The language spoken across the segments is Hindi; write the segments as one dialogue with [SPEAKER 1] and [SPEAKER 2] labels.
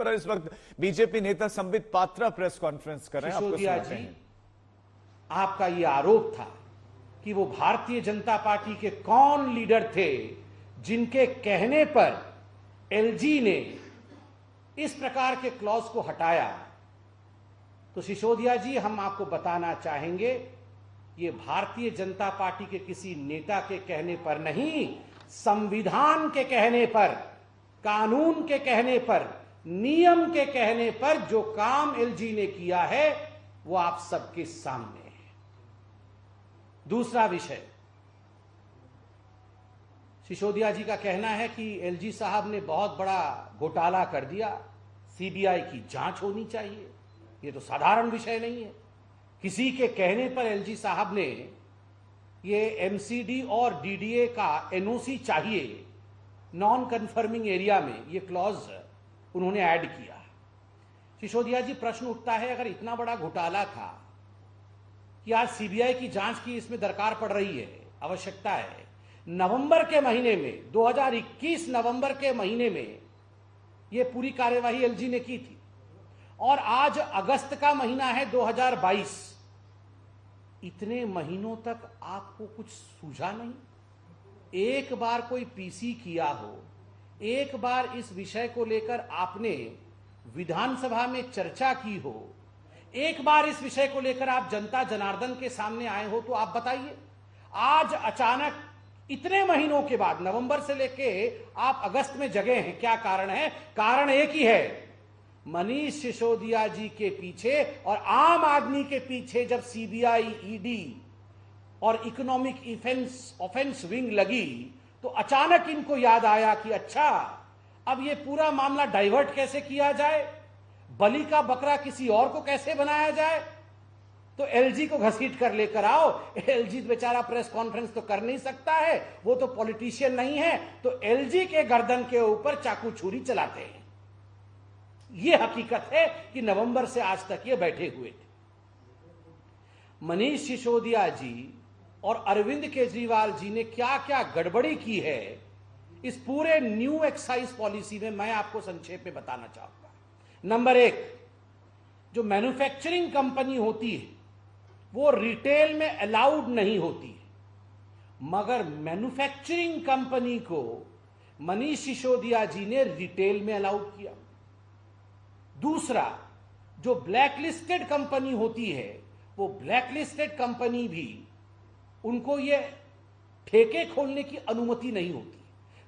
[SPEAKER 1] पर इस वक्त बीजेपी नेता संबित पात्रा प्रेस कॉन्फ्रेंस कर रहे हैं। आपको सुनाते हैं।
[SPEAKER 2] आपका यह आरोप था कि वो भारतीय जनता पार्टी के कौन लीडर थे जिनके कहने पर एलजी ने इस प्रकार के क्लॉज को हटाया। तो सिसोदिया जी, हम आपको बताना चाहेंगे, ये भारतीय जनता पार्टी के किसी नेता के कहने पर नहीं, संविधान के कहने पर, कानून के कहने पर, नियम के कहने पर जो काम एलजी ने किया है वो आप सबके सामने है। दूसरा विषय, सिसोदिया जी का कहना है कि एलजी साहब ने बहुत बड़ा घोटाला कर दिया, सीबीआई की जांच होनी चाहिए। ये तो साधारण विषय नहीं है। किसी के कहने पर एलजी साहब ने ये एमसीडी और डीडीए का एनओसी चाहिए, नॉन कन्फर्मिंग एरिया में ये क्लॉज उन्होंने ऐड किया। सिसोदिया जी, प्रश्न उठता है, अगर इतना बड़ा घोटाला था कि आज सीबीआई की जांच की इसमें दरकार पड़ रही है, आवश्यकता है, नवंबर के महीने में, 2021 नवंबर के महीने में यह पूरी कार्यवाही एलजी ने की थी और आज अगस्त का महीना है 2022। इतने महीनों तक आपको कुछ सूझा नहीं? एक बार कोई पीसी किया हो, एक बार इस विषय को लेकर आपने विधानसभा में चर्चा की हो, एक बार इस विषय को लेकर आप जनता जनार्दन के सामने आए हो, तो आप बताइए आज अचानक इतने महीनों के बाद नवंबर से लेके आप अगस्त में जगे हैं, क्या कारण है? कारण एक ही है, मनीष सिसोदिया जी के पीछे और आम आदमी के पीछे जब सीबीआई, ईडी और इकोनॉमिक ऑफेंस विंग लगी तो अचानक इनको याद आया कि अच्छा, अब ये पूरा मामला डाइवर्ट कैसे किया जाए, बलि का बकरा किसी और को कैसे बनाया जाए, तो एलजी को घसीट कर लेकर आओ। एलजी बेचारा प्रेस कॉन्फ्रेंस तो कर नहीं सकता है, वो तो पॉलिटिशियन नहीं है, तो एलजी के गर्दन के ऊपर चाकू छुरी चलाते हैं। ये हकीकत है कि नवंबर से आज तक ये बैठे हुए थे। मनीष सिसोदिया जी और अरविंद केजरीवाल जी ने क्या क्या गड़बड़ी की है इस पूरे न्यू एक्साइज पॉलिसी में, मैं आपको संक्षेप में बताना चाहूंगा। नंबर एक, जो मैन्युफैक्चरिंग कंपनी होती है वो रिटेल में अलाउड नहीं होती है, मगर मैन्युफैक्चरिंग कंपनी को मनीष सिसोदिया जी ने रिटेल में अलाउड किया। दूसरा, जो ब्लैकलिस्टेड कंपनी होती है वो ब्लैकलिस्टेड कंपनी भी, उनको ये ठेके खोलने की अनुमति नहीं होती।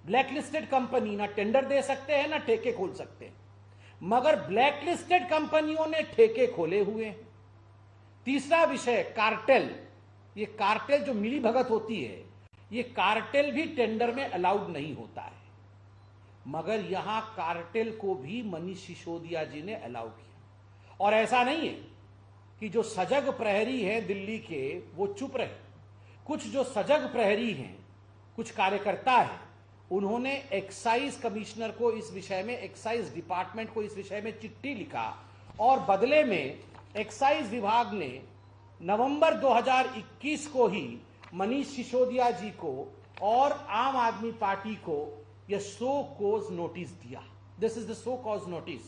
[SPEAKER 2] ब्लैकलिस्टेड कंपनी ना टेंडर दे सकते हैं ना ठेके खोल सकते हैं, मगर ब्लैकलिस्टेड कंपनियों ने ठेके खोले हुए हैं। तीसरा विषय, कार्टेल। ये कार्टेल जो मिली भगत होती है, ये कार्टेल भी टेंडर में अलाउड नहीं होता है, मगर यहां कार्टेल को भी मनीष सिसोदिया जी ने अलाउ किया। और ऐसा नहीं है कि जो सजग प्रहरी हैं दिल्ली के वो चुप रहे। कुछ जो सजग प्रहरी हैं, कुछ कार्यकर्ता हैं, उन्होंने एक्साइज कमिश्नर को इस विषय में, एक्साइज डिपार्टमेंट को इस विषय में चिट्ठी लिखा और बदले में एक्साइज विभाग ने नवंबर 2021 को ही मनीष सिसोदिया जी को और आम आदमी पार्टी को यह सो कॉज नोटिस दिया। This is the show cause notice.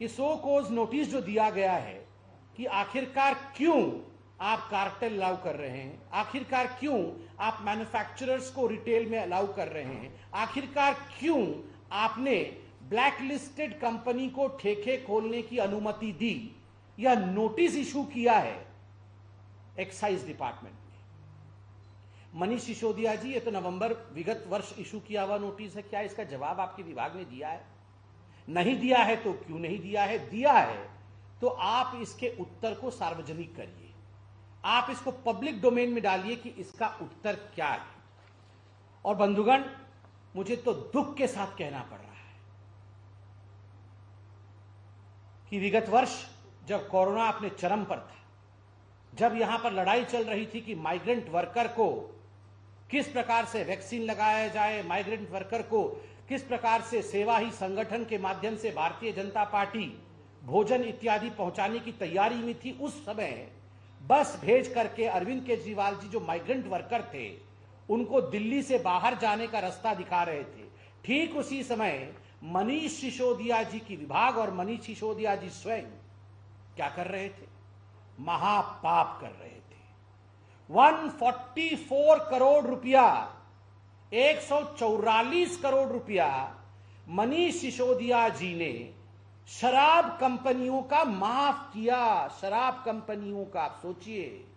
[SPEAKER 2] ये सो कॉज नोटिस जो दिया गया है कि आखिरकार क्यों आप कार्टेल अलाउ कर रहे हैं, आखिरकार क्यों आप मैन्युफैक्चरर्स को रिटेल में अलाउ कर रहे हैं, आखिरकार क्यों आपने ब्लैकलिस्टेड कंपनी को ठेके खोलने की अनुमति दी, यह नोटिस इशू किया है एक्साइज डिपार्टमेंट ने। मनीष सिसोदिया जी, ये तो नवंबर विगत वर्ष इशू किया हुआ नोटिस है, क्या इसका जवाब आपके विभाग ने दिया है? नहीं दिया है तो क्यों नहीं दिया है? दिया है तो आप इसके उत्तर को सार्वजनिक करिए, आप इसको पब्लिक डोमेन में डालिए कि इसका उत्तर क्या है। और बंधुगण, मुझे तो दुख के साथ कहना पड़ रहा है कि विगत वर्ष जब कोरोना अपने चरम पर था, जब यहां पर लड़ाई चल रही थी कि माइग्रेंट वर्कर को किस प्रकार से वैक्सीन लगाया जाए, माइग्रेंट वर्कर को किस प्रकार से सेवा ही संगठन के माध्यम से भारतीय जनता पार्टी भोजन इत्यादि पहुंचाने की तैयारी में थी, उस समय बस भेज करके अरविंद केजरीवाल जी जो माइग्रेंट वर्कर थे उनको दिल्ली से बाहर जाने का रास्ता दिखा रहे थे। ठीक उसी समय मनीष सिसोदिया जी की विभाग और मनीष सिसोदिया जी स्वयं क्या कर रहे थे? महापाप कर रहे थे। 144 करोड़ रुपया, 144 करोड़ रुपया मनीष सिसोदिया जी ने शराब कंपनियों का माफ किया। शराब कंपनियों का, आप सोचिए,